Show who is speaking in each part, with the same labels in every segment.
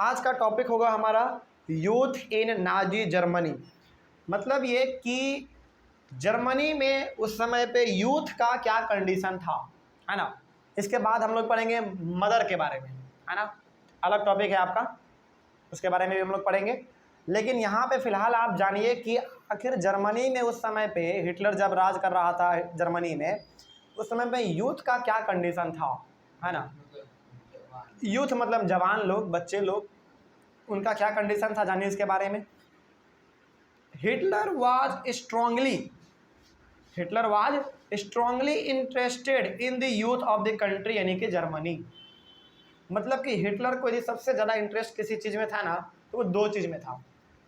Speaker 1: आज का टॉपिक होगा हमारा यूथ इन नाजी जर्मनी। मतलब ये कि जर्मनी में उस समय पे यूथ का क्या कंडीशन था, है ना। इसके बाद हम लोग पढ़ेंगे मदर के बारे में, है ना। अलग टॉपिक है आपका, उसके बारे में भी हम लोग पढ़ेंगे। लेकिन यहाँ पे फिलहाल आप जानिए कि आखिर जर्मनी में उस समय पे हिटलर जब राज कर रहा था जर्मनी में, उस समय पे यूथ का क्या कंडीशन था, है ना। यूथ मतलब जवान लोग, बच्चे लोग, उनका क्या कंडीशन था जानिए इसके बारे में। Hitler was strongly interested in the youth of the country, यानी कि जर्मनी। मतलब कि हिटलर को यदि सबसे ज़्यादा इंटरेस्ट किसी चीज़ में था ना, तो वो दो चीज़ में था।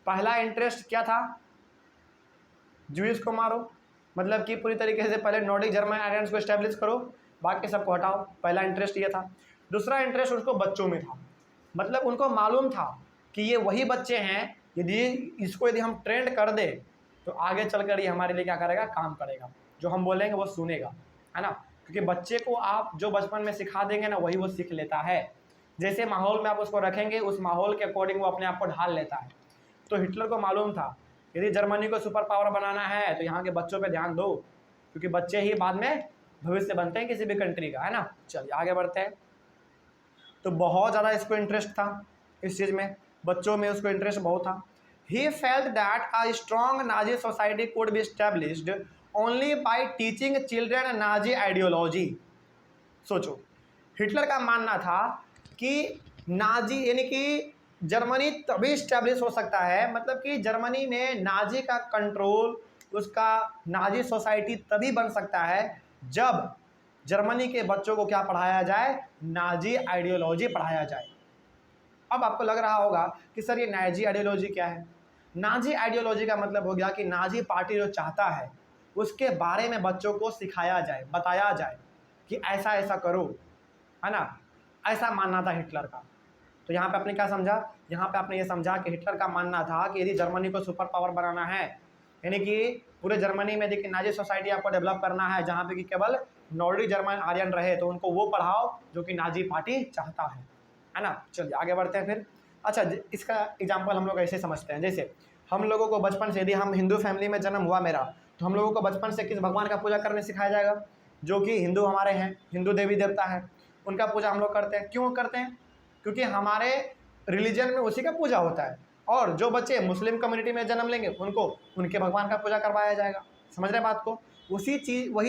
Speaker 1: पहला इंटरेस्ट क्या था, ज्यूइश को मारो, मतलब कि पूरी तरीके से पहले नॉर्डिक जर्मन आइलैंड्स को एस्टेब्लिश करो, बाकी सबको हटाओ। पहला इंटरेस्ट ये था। दूसरा इंटरेस्ट उसको बच्चों में था। मतलब उनको मालूम था कि ये वही बच्चे हैं, यदि हम ट्रेंड कर दे तो आगे चलकर ये हमारे लिए क्या करेगा, काम करेगा, जो हम बोलेंगे वो सुनेगा, है ना। क्योंकि बच्चे को आप जो बचपन में सिखा देंगे ना, वही वो सीख लेता है। जैसे माहौल में आप उसको रखेंगे, उस माहौल के अकॉर्डिंग वो अपने आप को ढाल लेता है। तो हिटलर को मालूम था यदि जर्मनी को सुपर पावर बनाना है तो यहाँ के बच्चों पे ध्यान दो, क्योंकि बच्चे ही बाद में भविष्य बनते हैं किसी भी कंट्री का, है ना। चलिए आगे बढ़ते हैं। तो बहुत ज़्यादा इसको इंटरेस्ट था इस चीज़ में, बच्चों में उसको इंटरेस्ट बहुत था। He felt that a strong Nazi society could be established only by teaching children Nazi ideology. सोचो, हिटलर का मानना था कि नाजी यानी कि जर्मनी तभी स्टैब्लिश हो सकता है, मतलब कि जर्मनी में नाजी का कंट्रोल, उसका नाजी सोसाइटी तभी बन सकता है जब जर्मनी के बच्चों को क्या पढ़ाया जाए, नाजी आइडियोलॉजी पढ़ाया जाए। अब आपको लग रहा होगा कि सर ये नाजी आइडियोलॉजी क्या है। नाजी आइडियोलॉजी का मतलब हो गया कि नाजी पार्टी जो चाहता है उसके बारे में बच्चों को सिखाया जाए, बताया जाए कि ऐसा ऐसा करो, है ना। ऐसा मानना था हिटलर का। तो यहाँ पे आपने क्या समझा, यहाँ पे आपने ये समझा कि हिटलर का मानना था कि यदि जर्मनी को सुपर पावर बनाना है, यानी कि पूरे जर्मनी में देखिए नाजी सोसाइटी आपको डेवलप करना है जहाँ पे कि केवल नॉर्डिक जर्मन आर्यन रहे, तो उनको वो पढ़ाओ जो कि नाजी पार्टी चाहता है ना। चलिए आगे बढ़ते हैं फिर। अच्छा, इसका एग्जाम्पल हम लोग ऐसे समझते हैं, जैसे हम लोगों को बचपन से, यदि हम हिंदू फैमिली में जन्म हुआ मेरा, तो हम लोगों को बचपन से किस भगवान का पूजा करने सिखाया जाएगा, जो कि हिंदू हमारे हैं, हिंदू देवी देवता है, उनका पूजा हम लोग करते हैं। क्यों करते हैं, क्योंकि हमारे रिलीजन में उसी का पूजा होता है। और जो बच्चे मुस्लिम कम्युनिटी में जन्म लेंगे उनको उनके भगवान का पूजा करवाया जाएगा। समझ रहे बात को। वही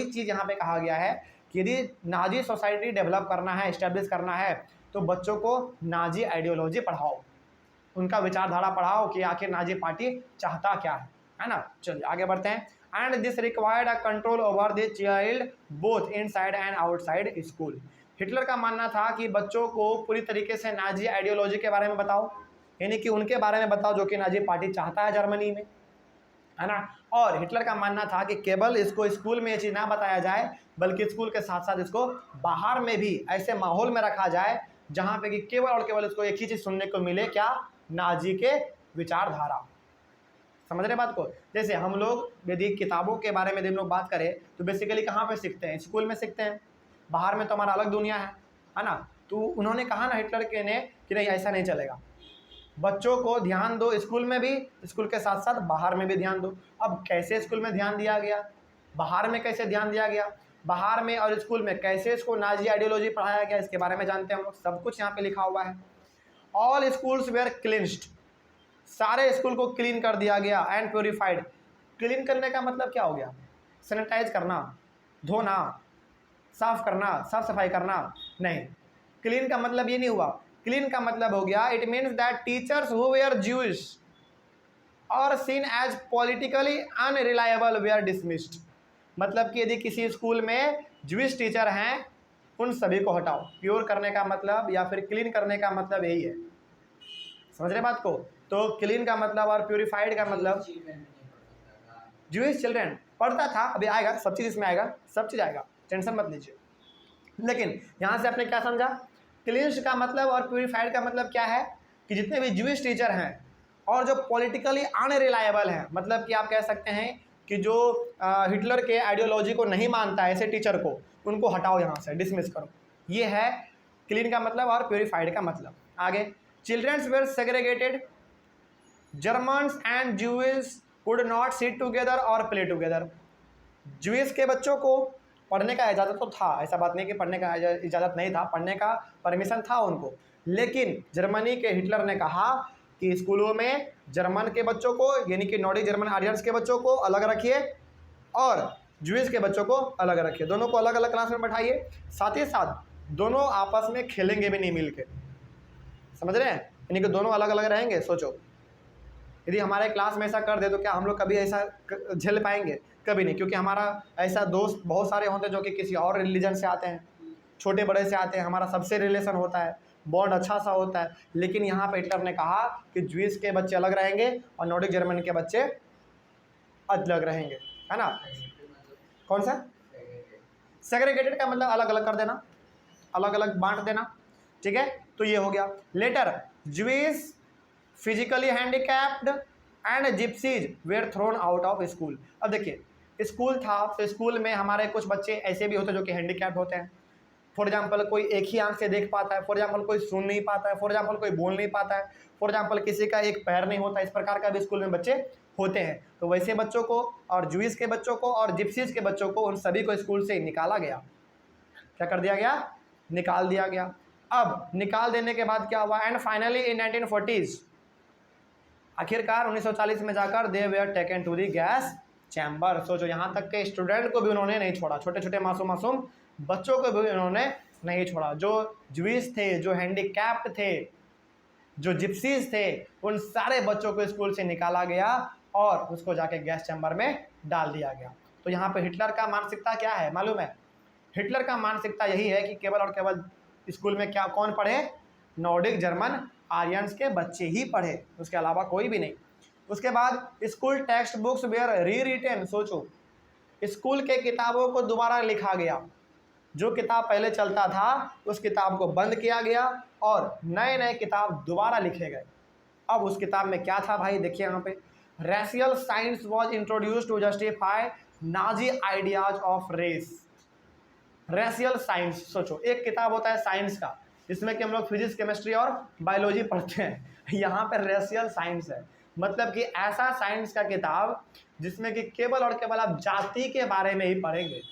Speaker 1: चीज़ यहाँ पे कहा गया है कि यदि नाजी सोसाइटी डेवलप करना है, इस्टेब्लिश करना है, तो बच्चों को नाजी आइडियोलॉजी पढ़ाओ, उनका विचारधारा पढ़ाओ कि आखिर नाजी पार्टी चाहता क्या है ना। चलिए आगे बढ़ते हैं। And this required a control over the child both inside and outside school. Hitler का मानना था कि बच्चों को पूरी तरीके से नाजी आइडियोलॉजी के बारे में बताओ, यानी कि उनके बारे में बताओ जो कि नाजी पार्टी चाहता है जर्मनी में, है ना। और हिटलर का मानना था कि केवल इसको स्कूल में ये चीज़ ना बताया जाए, बल्कि स्कूल के साथ साथ इसको बाहर में भी ऐसे माहौल में रखा जाए जहाँ पे कि केवल और केवल इसको एक ही चीज़ सुनने को मिले, क्या, नाजी के विचारधारा। समझ रहे बात को। जैसे हम लोग यदि किताबों के बारे में हम लोग बात करें तो बेसिकली कहाँ पे सीखते हैं, स्कूल में सीखते हैं। बाहर में तो हमारा अलग दुनिया है ना। तो उन्होंने कहा ना हिटलर के ने कि नहीं ऐसा नहीं चलेगा, बच्चों को ध्यान दो स्कूल में भी, स्कूल के साथ साथ बाहर में भी ध्यान दो। अब कैसे स्कूल में ध्यान दिया गया, बाहर में कैसे ध्यान दिया गया, बाहर में और स्कूल में कैसे इसको नाजी आइडियोलॉजी पढ़ाया गया, इसके बारे में जानते हैं हम लोग। सब कुछ यहाँ पे लिखा हुआ है। ऑल स्कूल्स वेयर क्लिन्स्ड, सारे स्कूल को क्लीन कर दिया गया। एंड प्योरीफाइड, क्लीन करने का मतलब क्या हो गया, सैनिटाइज करना, धोना, साफ करना, साफ सफाई करना नहीं। क्लीन का मतलब ये नहीं हुआ। क्लीन का मतलब हो गया, it means that teachers who were Jewish और seen as politically unreliable were dismissed. मतलब कि यदि किसी स्कूल में ज्यूइश टीचर हैं, उन सभी को हटाओ। प्योर करने का मतलब या फिर क्लीन करने का मतलब यही है। समझ रहे बात को। तो क्लीन का मतलब और प्योरीफाइड का मतलब, ज्यूइश चिल्ड्रन पढ़ता था, अभी आएगा सब चीज़, इसमें आएगा सब चीज़ आएगा, टेंशन मत लीजिए। लेकिन यहाँ से आपने क्या समझा, क्लींस्ड का मतलब और प्योरीफाइड का मतलब क्या है कि जितने भी ज्यूइश टीचर हैं और जो पॉलिटिकली अनरिलायबल हैं, मतलब कि आप कह सकते हैं कि जो हिटलर के आइडियोलॉजी को नहीं मानता है ऐसे टीचर को, उनको हटाओ यहाँ से, डिसमिस करो। ये है क्लीन का मतलब और प्योरीफाइड का मतलब। आगे, childrens were segregated, Germans and Jewish could not sit together और प्ले टुगेदर। ज्यूइश के बच्चों को पढ़ने का इजाज़त तो था, ऐसा बात नहीं कि पढ़ने का इजाज़त नहीं था, पढ़ने का परमिशन था उनको, लेकिन जर्मनी के हिटलर ने कहा कि स्कूलों में जर्मन के बच्चों को यानी कि नॉर्डिक जर्मन आर्यंस के बच्चों को अलग रखिए और ज्यूइश के बच्चों को अलग रखिए, दोनों को अलग अलग क्लास में बैठाइए, साथ ही साथ दोनों आपस में खेलेंगे भी नहीं मिल के, समझ रहे हैं, यानी कि दोनों अलग अलग रहेंगे। सोचो यदि हमारे क्लास में ऐसा कर दे तो क्या हम लोग कभी ऐसा झेल पाएंगे? कभी नहीं, क्योंकि हमारा ऐसा दोस्त बहुत सारे होते हैं जो कि किसी और रिलीजन से आते हैं, छोटे बड़े से आते हैं, हमारा सबसे रिलेशन होता है, बॉन्ड अच्छा सा होता है, लेकिन यहाँ पे हिटलर ने कहा कि ज्यूइश के बच्चे अलग रहेंगे और नॉर्डिक जर्मन के बच्चे अलग रहेंगे, है ना। कौन सा सेग्रीगेटेड का मतलब अलग अलग कर देना, अलग अलग बांट देना, ठीक है। तो ये हो गया। Later Jewish physically handicapped and gypsies were thrown out of school. अब देखिए स्कूल था तो स्कूल में हमारे कुछ बच्चे ऐसे भी होते हैं जो कि हैंडीकैप्ड होते हैं। फॉर एग्जाम्पल कोई एक ही आंख से देख पाता है, फॉर एग्जाम्पल कोई सुन नहीं पाता है, फॉर एग्जाम्पल कोई बोल नहीं पाता है, फॉर एग्जाम्पल किसी का एक पैर नहीं होता, इस प्रकार का भी स्कूल में बच्चे होते हैं। तो वैसे बच्चों को और ज्यूइश के बच्चों को और जिप्सीज के बच्चों को उन सभी को स्कूल से निकाला गया। क्या कर दिया गया? निकाल दिया गया। अब निकाल देने के बाद क्या हुआ? एंड फाइनली इन 1940s आखिरकार 1940 में जाकर they were taken to the gas chamber. सोचो यहाँ तक के स्टूडेंट को भी उन्होंने नहीं छोड़ा, छोटे छोटे मासूम बच्चों को भी उन्होंने नहीं छोड़ा। जो ज्यूइश थे, जो हैंडीकैप्ड थे, जो जिप्सीज थे, उन सारे बच्चों को स्कूल से निकाला गया और उसको जाके गैस चैम्बर में डाल दिया गया। तो यहाँ पे हिटलर का मानसिकता क्या है मालूम है? हिटलर का मानसिकता यही है कि केवल और केवल स्कूल में क्या कौन पढ़े? नॉर्डिक जर्मन आर्यंस के बच्चे ही पढ़े, उसके अलावा कोई भी नहीं। उसके बाद स्कूल टेक्स्ट बुक्स वेयर री रिटेन। सोचो स्कूल के किताबों को दोबारा लिखा गया, जो किताब पहले चलता था उस किताब को बंद किया गया और नए नए किताब दोबारा लिखे गए। अब उस किताब में क्या था भाई? देखिए यहाँ पे racial science was introduce to justify Nazi ideas of race. Racial science, सोचो एक किताब होता है साइंस का जिसमें कि हम लोग फिजिक्स, केमिस्ट्री और बायोलॉजी पढ़ते हैं, यहाँ पर रेशियल साइंस है, मतलब कि ऐसा साइंस का किताब जिसमें कि केवल और केवल आप जाति के बारे में ही पढ़ेंगे,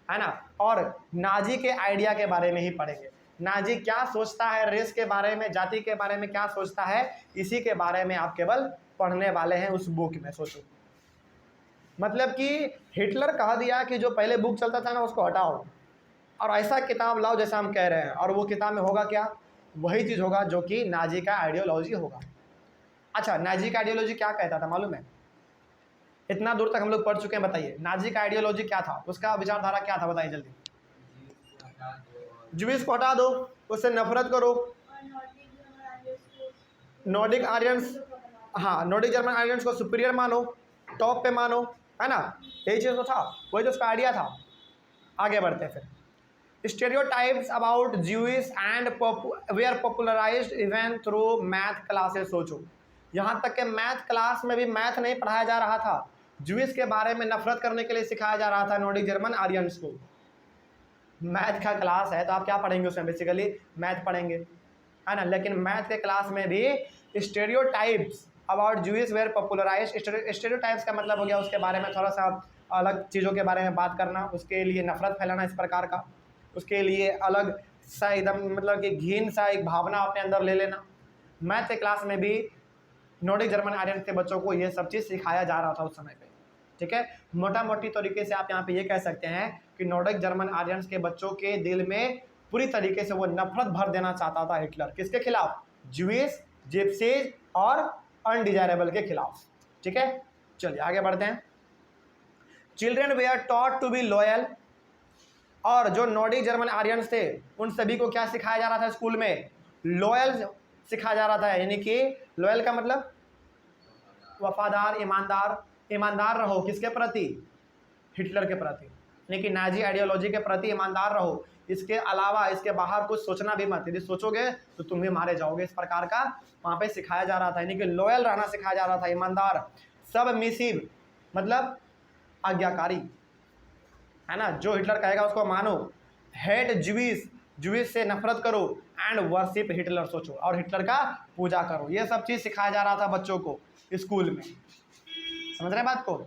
Speaker 1: है ना, और नाजी के आइडिया के बारे में ही पढ़ेंगे। नाजी क्या सोचता है रेस के बारे में, जाति के बारे में क्या सोचता है, इसी के बारे में आप केवल पढ़ने वाले हैं उस बुक में। सोचो मतलब कि हिटलर कह दिया कि जो पहले बुक चलता था ना उसको हटाओ और ऐसा किताब लाओ जैसा हम कह रहे हैं, और वो किताब में होगा क्या? वही चीज़ होगा जो कि नाजी का आइडियोलॉजी होगा। अच्छा, नाजी का आइडियोलॉजी क्या कहता था मालूम है? इतना दूर तक हम लोग पढ़ चुके हैं, बताइए नाजी का आइडियोलॉजी क्या था, उसका विचारधारा क्या था, बताइए जल्दी। ज्यूइश को हटा दो, उससे नफरत करो, नॉर्डिक आर्यंस, हाँ नॉर्डिक जर्मन आर्यंस को सुपीरियर मानो, टॉप पे मानो, है ना, यही चीज़ तो था, वही तो उसका आइडिया था। आगे बढ़ते हैं फिर। Stereotypes about Jewish and were popularised even through math classes. सोचो यहाँ तक कि मैथ क्लास में भी मैथ नहीं पढ़ाया जा रहा था, ज्यूइश के बारे में नफरत करने के लिए सिखाया जा रहा था नॉर्डिक जर्मन आर्यंस को। मैथ का क्लास है तो आप क्या पढ़ेंगे उसमें? बेसिकली मैथ पढ़ेंगे, है ना, लेकिन मैथ के क्लास में भी stereotypes about Jewish were popularised. Stereotypes का मतलब हो गया उसके बारे में थोड़ा सा अलग चीज़ों के बारे में बात करना, उसके लिए नफरत फैलाना इस प्रकार का, उसके लिए अलग सा एकदम मतलब कि घिन सा एक भावना अपने अंदर ले लेना। मैथ के क्लास में भी नॉर्डिक जर्मन आर्यन के बच्चों को ये सब चीज़ सिखाया जा रहा था उस समय पे, ठीक है। मोटा मोटी तरीके से आप यहाँ पे ये कह सकते हैं कि नॉर्डिक जर्मन आर्यंस के बच्चों के दिल में पूरी तरीके से वो नफरत भर देना चाहता था हिटलर। किसके खिलाफ? ज्यूइश, जिप्सीज और अनडिजायरेबल के खिलाफ, ठीक है। चलिए आगे बढ़ते हैं। Children were taught to be loyal. और जो नॉर्डिक जर्मन आर्यंस थे उन सभी को क्या सिखाया जा रहा था स्कूल में? लॉयल सिखाया जा रहा था, यानी कि लॉयल का मतलब वफादार, ईमानदार। ईमानदार रहो किसके प्रति? हिटलर के प्रति, यानी कि नाजी आइडियोलॉजी के प्रति ईमानदार रहो। इसके अलावा इसके बाहर कुछ सोचना भी मत, यदि सोचोगे तो तुम भी मारे जाओगे, इस प्रकार का वहाँ पे सिखाया जा रहा था, यानी कि लॉयल रहना सिखाया जा रहा था, ईमानदार। सबमिसिव मतलब आज्ञाकारी, है ना, जो हिटलर कहेगा उसको मानो। हेट ज्यूइश, ज्यूइश से नफरत करो, एंड वर्शिप हिटलर। सोचो, और हिटलर का पूजा करो। ये सब चीज़ सिखाया जा रहा था बच्चों को स्कूल में। समझ रहे बात को?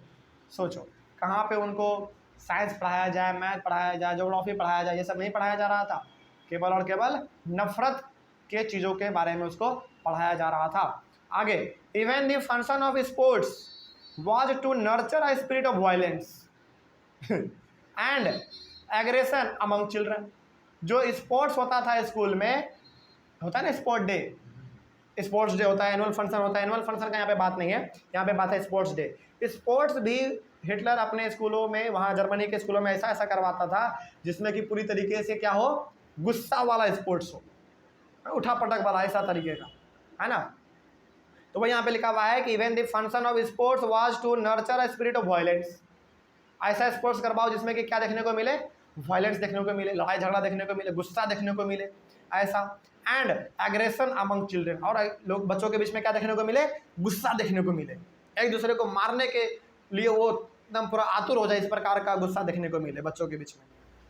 Speaker 1: सोचो, कहाँ पे उनको साइंस पढ़ाया जाए, मैथ पढ़ाया जाए, ज्योग्राफी पढ़ाया जाए, ये सब नहीं पढ़ाया जा रहा था। केवल और केवल नफरत के चीज़ों के बारे में उसको पढ़ाया जा रहा था। आगे, even the function of sports was to nurture a spirit of violence and aggression among children. जो स्पोर्ट्स होता था स्कूल में, होता है ना स्पोर्ट डे, स्पोर्ट्स डे होता है, एनुअल फंक्शन होता है। एनुअल फंक्शन का यहाँ पे बात नहीं है, यहाँ पे बात है स्पोर्ट्स डे। स्पोर्ट्स भी हिटलर अपने स्कूलों में, वहाँ जर्मनी के स्कूलों में ऐसा ऐसा करवाता था जिसमें कि पूरी तरीके से क्या हो, गुस्सा वाला स्पोर्ट्स हो, उठा पटक वाला, ऐसा तरीके का, है ना। तो वही यहाँ पे लिखा हुआ है कि even the function of sports was to nurture a spirit of violence. ऐसा स्पोर्ट्स करवाओ जिसमें कि क्या देखने को मिले, वायलेंस देखने को मिले, लड़ाई झगड़ा देखने को मिले, गुस्सा देखने को मिले, ऐसा। एंड एग्रेशन अमंग चिल्ड्रन, और लोग बच्चों के बीच में क्या देखने को मिले, गुस्सा देखने को मिले, एक दूसरे को मारने के लिए वो एकदम पूरा आतुर हो जाए, इस प्रकार का गुस्सा देखने को मिले बच्चों के बीच में।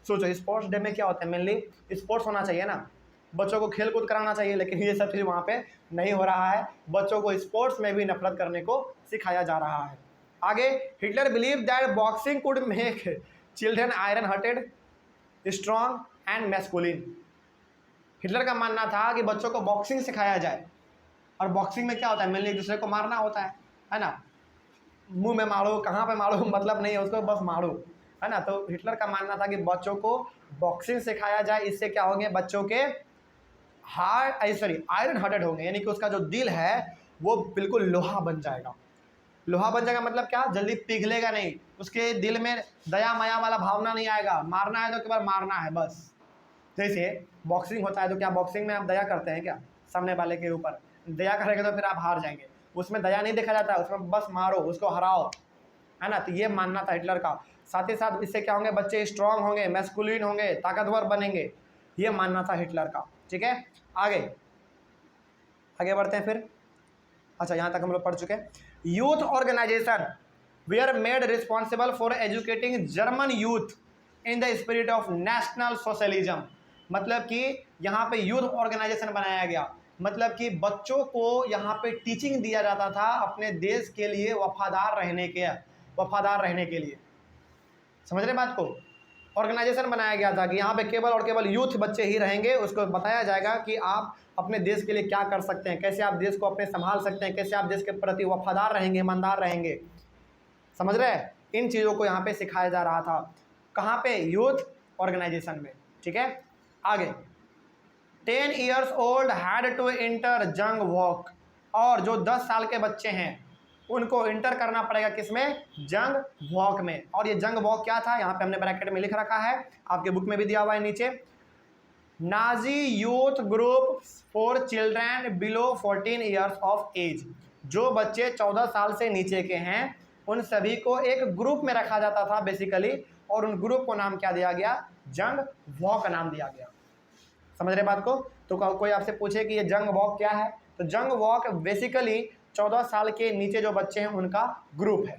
Speaker 1: सोचो, स्पोर्ट्स डे में क्या होता है, मेनली स्पोर्ट्स होना चाहिए ना, बच्चों को खेल कूद कराना चाहिए, लेकिन ये सब चीज़ वहाँ पे नहीं हो रहा है। बच्चों को स्पोर्ट्स में भी नफरत करने को सिखाया जा रहा है। आगे, Hitler believe that boxing could make children iron hearted, strong and masculine. Hitler का मानना था कि बच्चों को बॉक्सिंग सिखाया जाए, और बॉक्सिंग में क्या होता है, मेनली एक दूसरे को मारना होता है ना। मुंह में मारो, कहाँ पे मारो मतलब नहीं है, उसको बस मारो, है ना। तो हिटलर का मानना था कि बच्चों को बॉक्सिंग सिखाया जाए, इससे क्या होंगे, बच्चों के आयरन हार्टेड होंगे, यानी कि उसका जो दिल है वो बिल्कुल लोहा बन जाएगा। लोहा बन जाएगा मतलब क्या, जल्दी पिघलेगा नहीं, उसके दिल में दया माया वाला भावना नहीं आएगा, मारना है तो केवल मारना है बस। जैसे बॉक्सिंग होता है तो क्या बॉक्सिंग में आप दया करते हैं क्या, सामने वाले के ऊपर दया करेंगे तो फिर आप हार जाएंगे, उसमें दया नहीं देखा जाता है, उसमें बस मारो, उसको हराओ, है ना। तो ये मानना था हिटलर का। साथ ही साथ इससे क्या होंगे, बच्चे स्ट्रांग होंगे, मैस्कुलिन होंगे, ताकतवर बनेंगे, ये मानना था हिटलर का। ठीक है, आगे बढ़ते हैं फिर। अच्छा, यहाँ तक हम लोग पढ़ चुके हैं। Youth organisation were made responsible for educating German youth in the spirit of national socialism. मतलब कि यहाँ पे यूथ ऑर्गेनाइजेशन बनाया गया, मतलब कि बच्चों को यहाँ पे टीचिंग दिया जाता था अपने देश के लिए वफादार रहने के लिए। समझ रहे बात को? ऑर्गेनाइजेशन बनाया गया था कि यहाँ पे केवल और केवल यूथ बच्चे ही रहेंगे, उसको बताया जाएगा कि आप अपने देश के लिए क्या कर सकते हैं, कैसे आप देश को अपने संभाल सकते हैं, कैसे आप देश के प्रति वफादार रहेंगे, ईमानदार रहेंगे। समझ रहे हैं? इन चीज़ों को यहाँ पे सिखाया जा रहा था। कहाँ पे? यूथ ऑर्गेनाइजेशन में। ठीक है, आगे 10 years old had to enter जंग वॉक, और जो 10 साल के बच्चे हैं उनको इंटर करना पड़ेगा किसमें? जंग वॉक में। और ये जंग वॉक क्या था, यहाँ पे हमने ब्रैकेट में लिख रखा है, आपके बुक में भी दिया हुआ है नीचे। Nazi youth group for children below 14 years of age. जो बच्चे 14 साल से नीचे के हैं उन सभी को एक ग्रुप में रखा जाता था बेसिकली, और उन ग्रुप को नाम क्या दिया गया? जंग वॉक का नाम दिया गया। समझ रहे बात को? तो कोई आपसे पूछे कि ये जंग वॉक क्या है, तो जंग वॉक बेसिकली 14 साल के नीचे जो बच्चे हैं उनका ग्रुप है।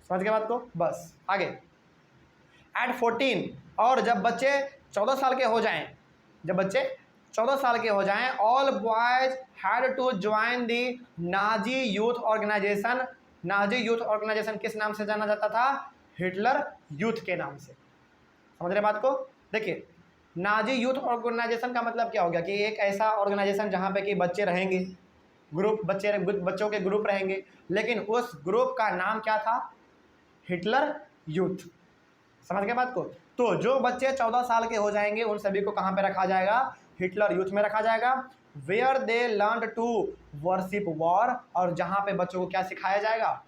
Speaker 1: समझ गए बात को? बस आगे एट 14, और जब बच्चे 14 साल के हो जाएं, all boys had to join the Nazi youth organisation. Nazi youth organisation किस नाम से जाना जाता था? हिटलर यूथ के नाम से। समझ रहे बात को? देखिए, नाजी यूथ ऑर्गेनाइजेशन का मतलब क्या हो गया कि एक ऐसा ऑर्गेनाइजेशन जहाँ पे कि बच्चे रहेंगे, बच्चों के ग्रुप रहेंगे, लेकिन उस ग्रुप का नाम क्या था? Hitler youth. समझ गए बात को? तो जो बच्चे 14 साल के हो जाएंगे उन सभी को कहाँ पे रखा जाएगा? हिटलर यूथ में रखा जाएगा। Where they learn to worship war, और जहाँ पे बच्चों को क्या सिखाया जाएगा?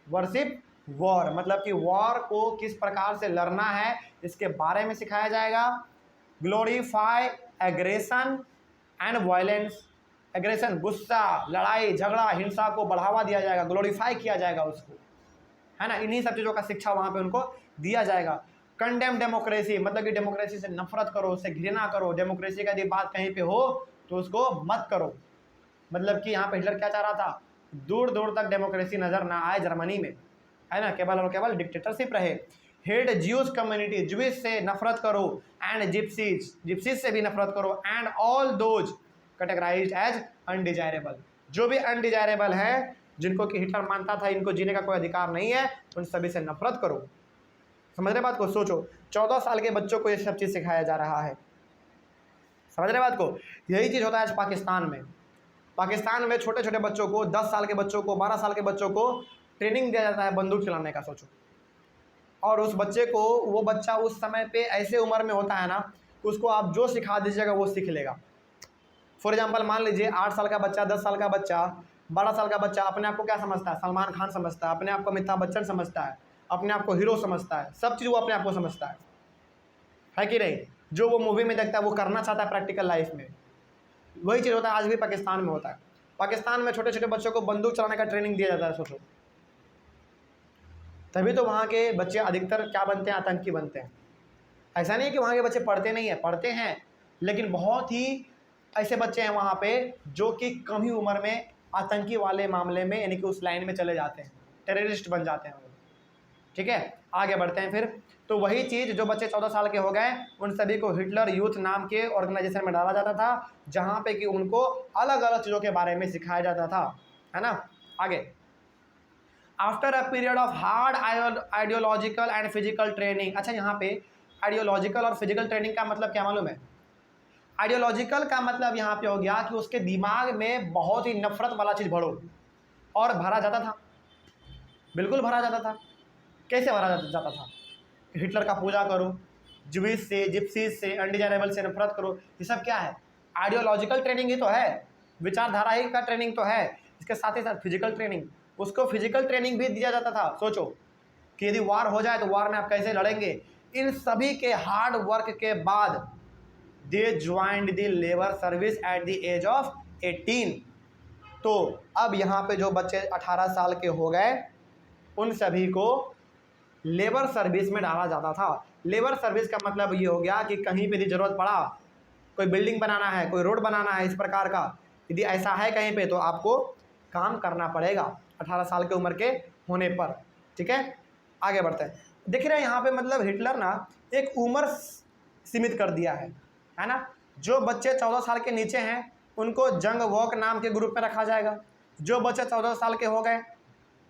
Speaker 1: वर्शिप वॉर, मतलब कि वॉर को किस प्रकार से लड़ना है इसके बारे में सिखाया जाएगा। Glorify aggression and violence. Aggression गुस्सा, लड़ाई झगड़ा, हिंसा को बढ़ावा दिया जाएगा, ग्लोरीफाई किया जाएगा उसको, है ना। इन्हीं सब चीज़ों का शिक्षा वहाँ पे उनको दिया जाएगा। कंडेम डेमोक्रेसी, मतलब कि डेमोक्रेसी से नफरत करो, उससे घृणा करो, डेमोक्रेसी का यदि बात कहीं पे हो तो उसको मत करो। मतलब कि यहाँ पे हिटलर क्या चाह रहा था? दूर दूर तक डेमोक्रेसी नज़र ना आए जर्मनी में, है ना, केवल और केवल डिक्टेटरशिप रहे। हेट ज्यूस कम्युनिटी, ज्यूस से नफरत करो, एंड जिप्सीज, जिप्सीज से भी नफरत करो, and all those categorised as undesirable, जो भी अनडिजायरेबल है, जिनको कि हिटलर मानता था इनको जीने का कोई अधिकार नहीं है, उन सभी से नफरत करो। समझ रहे बात को? सोचो 14 साल के बच्चों को ये सब चीज़ सिखाया जा रहा है। समझ रहे बात को? यही चीज़ होता है आज पाकिस्तान में। पाकिस्तान में छोटे छोटे बच्चों को, 10 साल के बच्चों को, 12 साल के बच्चों को ट्रेनिंग दिया जाता है बंदूक चलाने का। सोचो, और उस बच्चे को, वो बच्चा उस समय पे ऐसे उम्र में होता है ना, उसको आप जो सिखा दीजिएगा वो सीख लेगा। फॉर एग्जाम्पल मान लीजिए 8 साल का बच्चा, 10 साल का बच्चा, 12 साल का बच्चा अपने आप को क्या समझता है? सलमान खान समझता है, अपने आप को अमिताभ बच्चन समझता है, अपने आप को हीरो समझता है, सब चीज़ वो अपने आप को समझता है कि नहीं? जो वो मूवी में देखता है वो करना चाहता है प्रैक्टिकल लाइफ में। वही चीज़ होता है आज भी पाकिस्तान में होता है। पाकिस्तान में छोटे छोटे बच्चों को बंदूक चलाने का ट्रेनिंग दिया जाता है। सोचो, तभी तो वहाँ के बच्चे अधिकतर क्या बनते हैं? आतंकी बनते हैं। ऐसा नहीं है कि वहाँ के बच्चे पढ़ते नहीं हैं, पढ़ते हैं, लेकिन बहुत ही ऐसे बच्चे हैं वहाँ पे जो कि कम ही उम्र में आतंकी वाले मामले में, यानी कि उस लाइन में चले जाते हैं, टेररिस्ट बन जाते हैं। ठीक है, आगे बढ़ते हैं फिर। तो वही चीज़, जो बच्चे 14 साल के हो गए उन सभी को हिटलर यूथ नाम के ऑर्गेनाइजेशन में डाला जाता था, जहाँ पे कि उनको अलग अलग चीज़ों के बारे में सिखाया जाता था, है ना। आगे, after a period of hard ideological and physical training. अच्छा, यहाँ पे आइडियोलॉजिकल और फिजिकल ट्रेनिंग का मतलब क्या मालूम है? आइडियोलॉजिकल का मतलब यहाँ पे हो गया कि उसके दिमाग में बहुत ही नफरत वाला चीज़ भरो, और भरा जाता था, बिल्कुल भरा जाता था। कैसे भरा जाता था? हिटलर का पूजा करो, ज्यूस से, जिप्सीज से, अनडिजायरेबल से नफरत करो। ये सब क्या है? आइडियोलॉजिकल ट्रेनिंग ही तो है, विचारधारा ही का ट्रेनिंग तो है। इसके साथ ही साथ फिजिकल ट्रेनिंग, उसको फिजिकल ट्रेनिंग भी दिया जाता था। सोचो कि यदि वार हो जाए तो वार में आप कैसे लड़ेंगे। इन सभी के हार्ड वर्क के बाद they joined the labour service at the age of 18। तो अब यहाँ पे जो बच्चे 18 साल के हो गए उन सभी को लेबर सर्विस में डाला जाता था। लेबर सर्विस का मतलब ये हो गया कि कहीं पे भी ज़रूरत पड़ा, कोई बिल्डिंग बनाना है, कोई रोड बनाना है, इस प्रकार का यदि ऐसा है कहीं पे, तो आपको काम करना पड़ेगा 18 साल की उम्र के होने पर। ठीक है, आगे बढ़ते हैं। देख रहे हैं यहाँ पे मतलब हिटलर ना एक उम्र सीमित कर दिया है ना। जो बच्चे 14 साल के नीचे हैं उनको जंग वॉक नाम के ग्रुप में रखा जाएगा। जो बच्चे 14 साल के हो गए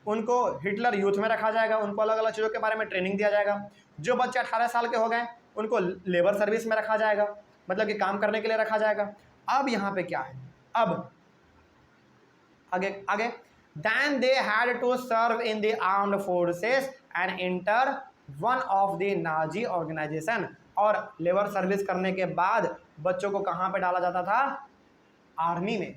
Speaker 1: उनको हिटलर यूथ में रखा जाएगा, उनको अलग अलग चीज़ों के बारे में ट्रेनिंग दिया जाएगा। जो बच्चे 18 साल के हो गए उनको लेबर सर्विस में रखा जाएगा, मतलब कि काम करने के लिए रखा जाएगा। अब यहाँ पे क्या है? अब आगे then they had to serve in the armed forces and enter one of the Nazi organization। और लेबर सर्विस करने के बाद बच्चों को कहाँ पे डाला जाता था? आर्मी में।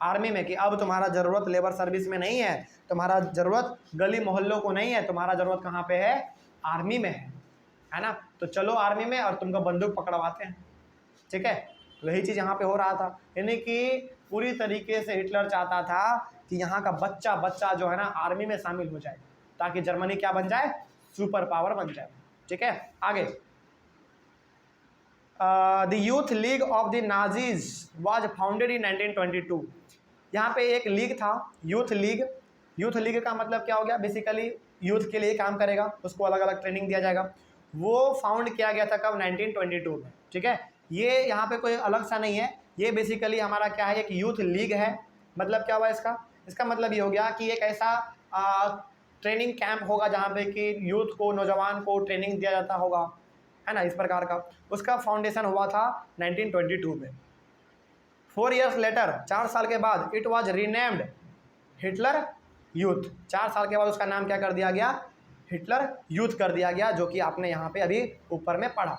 Speaker 1: आर्मी में, कि अब तुम्हारा ज़रूरत लेबर सर्विस में नहीं है, तुम्हारा ज़रूरत गली मोहल्लों को नहीं है, तुम्हारा ज़रूरत कहाँ पे है? आर्मी में है ना। तो चलो आर्मी में और तुमको बंदूक पकड़वाते हैं। ठीक है, वही चीज़ यहाँ पे हो रहा था, यानी कि पूरी तरीके से हिटलर चाहता था कि यहाँ का बच्चा बच्चा जो है ना आर्मी में शामिल हो जाए, ताकि जर्मनी क्या बन जाए? सुपर पावर बन जाए। ठीक है, आगे the youth league of the Nazis was founded in 1922। यहाँ पे एक लीग था, यूथ लीग। यूथ लीग का मतलब क्या हो गया? बेसिकली यूथ के लिए काम करेगा, उसको अलग अलग ट्रेनिंग दिया जाएगा। वो फाउंड किया गया था कब? 1922 में। ठीक है, ये यहाँ पे कोई अलग सा नहीं है, ये बेसिकली हमारा क्या है? एक यूथ लीग है। मतलब क्या हुआ इसका? इसका मतलब ये हो गया कि एक ऐसा ट्रेनिंग कैंप होगा जहाँ पे कि यूथ को, नौजवान को ट्रेनिंग दिया जाता होगा, है ना, इस प्रकार का। उसका फाउंडेशन हुआ था 1922 में। 4 years लेटर, 4 साल के बाद, it was renamed Hitler youth. 4 साल के बाद उसका नाम क्या कर दिया गया? हिटलर यूथ कर दिया गया, जो कि आपने यहाँ पे अभी ऊपर में पढ़ा।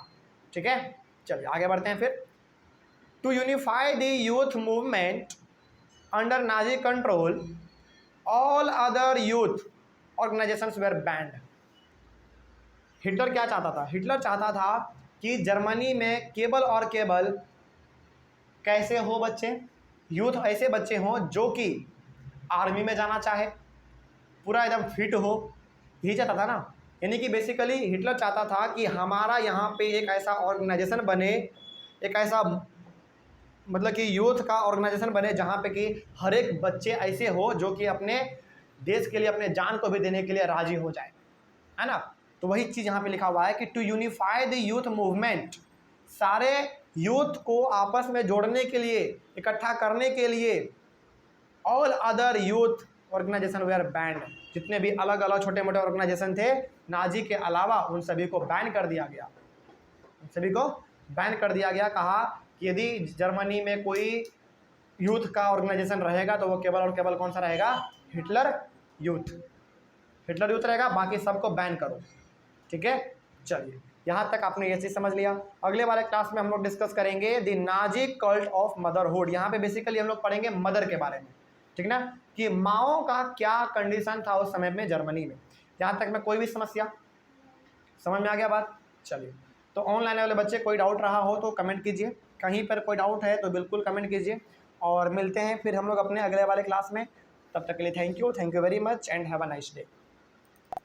Speaker 1: ठीक है, चलिए आगे बढ़ते हैं फिर। To unify the youth movement under Nazi control, all other youth organisations were banned. Hitler क्या चाहता था? हिटलर चाहता था कि जर्मनी में केवल और केवल कैसे हो बच्चे? यूथ ऐसे बच्चे हों जो कि आर्मी में जाना चाहे, पूरा एकदम फिट हो। यही चाहता था ना, यानी कि बेसिकली हिटलर चाहता था कि हमारा यहाँ पे एक ऐसा ऑर्गेनाइजेशन बने, एक ऐसा मतलब कि यूथ का ऑर्गेनाइजेशन बने जहाँ पे कि हर एक बच्चे ऐसे हो जो कि अपने देश के लिए अपने जान को भी देने के लिए राजी हो जाए, है ना। तो वही चीज़ यहाँ पे लिखा हुआ है कि to unify the youth movement, सारे यूथ को आपस में जोड़ने के लिए, इकट्ठा करने के लिए, all other youth organisation were banned, जितने भी अलग अलग छोटे मोटे ऑर्गेनाइजेशन थे नाजी के अलावा उन सभी को बैन कर दिया गया, उन सभी को बैन कर दिया गया। कहा कि यदि जर्मनी में कोई यूथ का ऑर्गेनाइजेशन रहेगा तो वो केवल और केवल कौन सा रहेगा, हिटलर यूथ, हिटलर यूथ रहेगा, बाकी सबको बैन करो। ठीक है, चलिए यहाँ तक आपने ये चीज़ समझ लिया। अगले वाले क्लास में हम लोग डिस्कस करेंगे the Nazi cult of motherhood. यहाँ पे बेसिकली हम लोग पढ़ेंगे मदर के बारे में, ठीक ना, कि माओ का क्या कंडीशन था उस समय में जर्मनी में। यहाँ तक में कोई भी समस्या समझ में आ गया बात? चलिए, तो ऑनलाइन वाले बच्चे कोई डाउट रहा हो तो कमेंट कीजिए, कहीं पर कोई डाउट है तो बिल्कुल कमेंट कीजिए, और मिलते हैं फिर हम लोग अपने अगले वाले क्लास में। तब तक के लिए thank you very much and have a nice day.